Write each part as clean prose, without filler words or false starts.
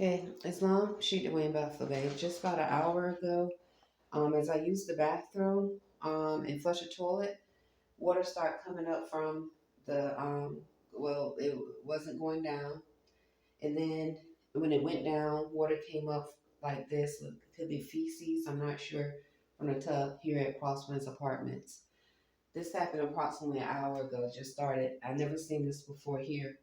Hey, Islam, Sheet Dwayne Buffalo Bay. Just about an hour ago, as I used the bathroom and flush the toilet, water started coming up from the it wasn't going down, and then when it went down, water came up like this. It could be feces. I'm not sure, from the tub here at Crosswinds Apartments. This happened approximately an hour ago. It just started. I've never seen this before here.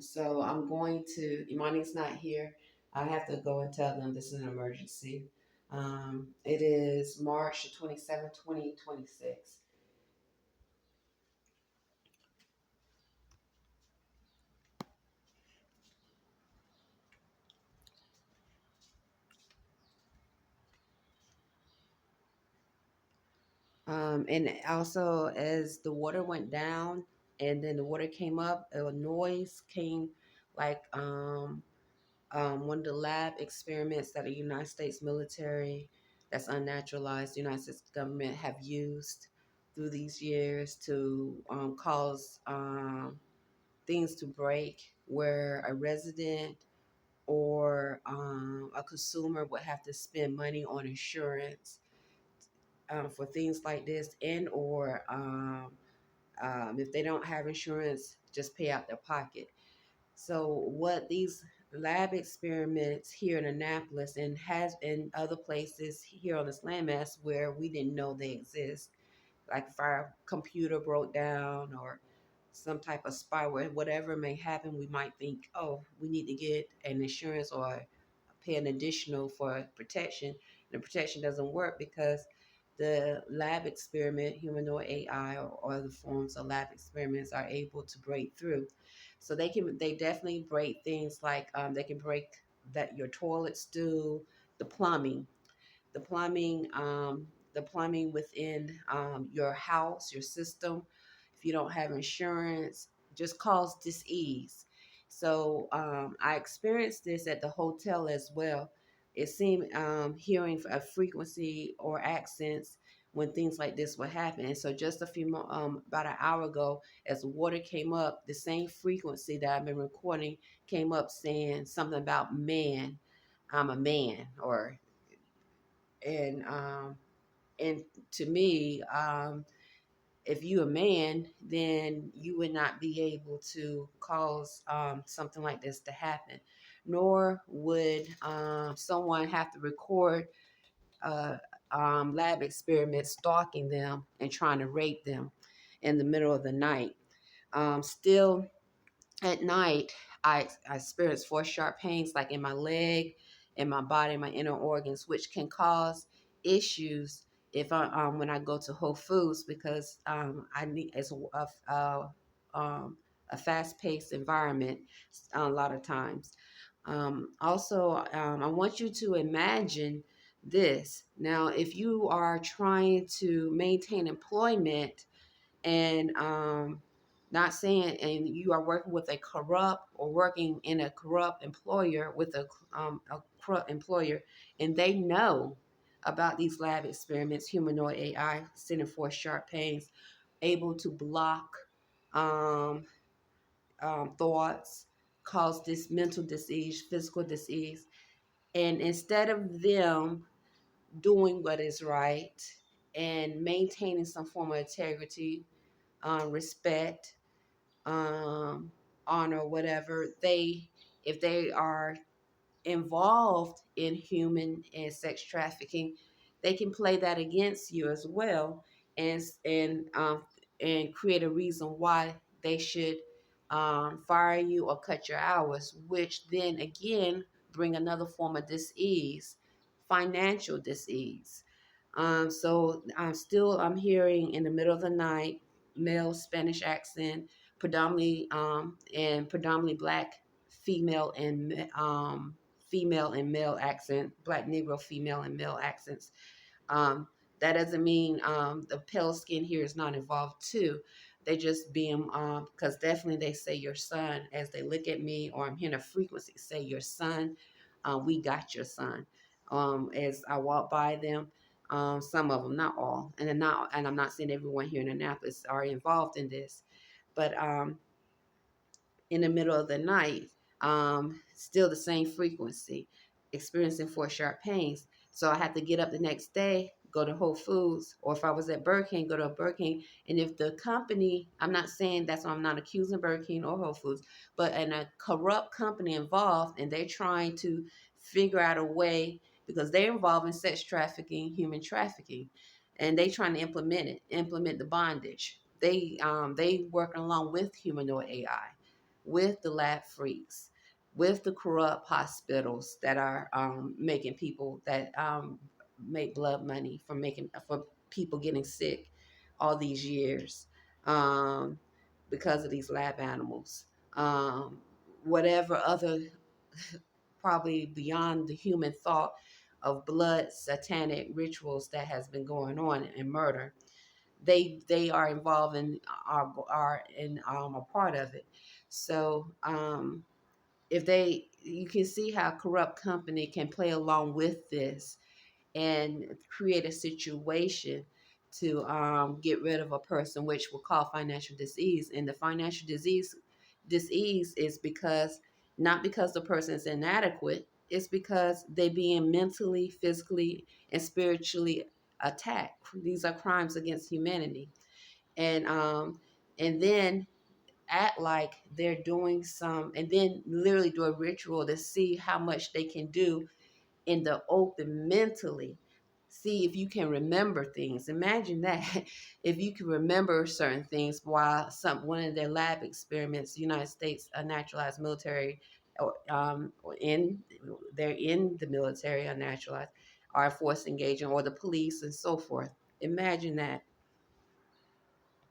So I'm going to, Imani's not here. I have to go and tell them this is an emergency. It is March 27, 2026. And also, as the water went down and then the water came up, a noise came like one of the lab experiments that the United States military, that's unnaturalized, the United States government have used through these years to cause things to break, where a resident or a consumer would have to spend money on insurance for things like this, and or if they don't have insurance, just pay out their pocket. So what these lab experiments here in Annapolis and has in other places here on this landmass where we didn't know they exist, like if our computer broke down or some type of spyware, whatever may happen, we might think, oh, we need to get an insurance or pay an additional for protection. And the protection doesn't work because the lab experiment, humanoid AI, or other forms of lab experiments are able to break through. So they definitely break things like they can break that your toilets do, the plumbing, the plumbing, the plumbing within your house, your system. If you don't have insurance, just cause dis-ease. So I experienced this at the hotel as well. It seemed hearing a frequency or accents when things like this would happen. And so just about an hour ago, as the water came up, the same frequency that I've been recording came up saying something about man. I'm a man, or and um, and to me, if you a man, then you would not be able to cause something like this to happen, nor would someone have to record uh, lab experiments stalking them and trying to rape them in the middle of the night. Still, at night, I experience four sharp pains like in my leg, in my body, my inner organs, which can cause issues if I when I go to Whole Foods, because I need a fast paced environment a lot of times. Also, I want you to imagine this. Now, if you are trying to maintain employment and not saying, and you are working with a corrupt or working in a corrupt employer with a corrupt employer, and they know about these lab experiments, humanoid AI, sending forth sharp pains, able to block um, thoughts, cause this mental disease, physical disease, and instead of them doing what is right and maintaining some form of integrity, respect, um, honor, whatever, if they are involved in human and sex trafficking, they can play that against you as well, and and create a reason why they should fire you or cut your hours, which then again bring another form of dis-ease, financial dis-ease. So I'm hearing in the middle of the night male Spanish accent, predominantly black female and female and male accent, black Negro female and male accents. Um, that doesn't mean the pale skin here is not involved too. They just being because definitely they say your son as they look at me, or I'm hearing a frequency say your son. We got your son. As I walk by them, some of them, not all, and I'm not saying everyone here in Annapolis are involved in this, but in the middle of the night. still the same frequency, experiencing four sharp pains. So I had to get up the next day, go to Whole Foods, or if I was at Burger King, go to a Burger King. And if the company, I'm not saying that's why I'm not accusing Burger King or Whole Foods, but in a corrupt company involved, and they're trying to figure out a way because they're involved in sex trafficking, human trafficking, and they trying to implement the bondage. They working along with humanoid AI, with the lab freaks, with the corrupt hospitals that are making people that make blood money from making for people getting sick all these years um, because of these lab animals. Um, Whatever other probably beyond the human thought of blood satanic rituals that has been going on and murder, they are involved in are in a part of it. So if they you can see how a corrupt company can play along with this and create a situation to get rid of a person, which we'll call financial disease. And the financial disease is because not because the person is inadequate, it's because they being mentally, physically, and spiritually attacked. These are crimes against humanity, and and then act like they're doing some, and then literally do a ritual to see how much they can do in the open mentally. See if you can remember things. Imagine that if you can remember certain things while one of their lab experiments, the United States naturalized military, in they're in the military, unnaturalized, are forced engagement, or the police and so forth. Imagine that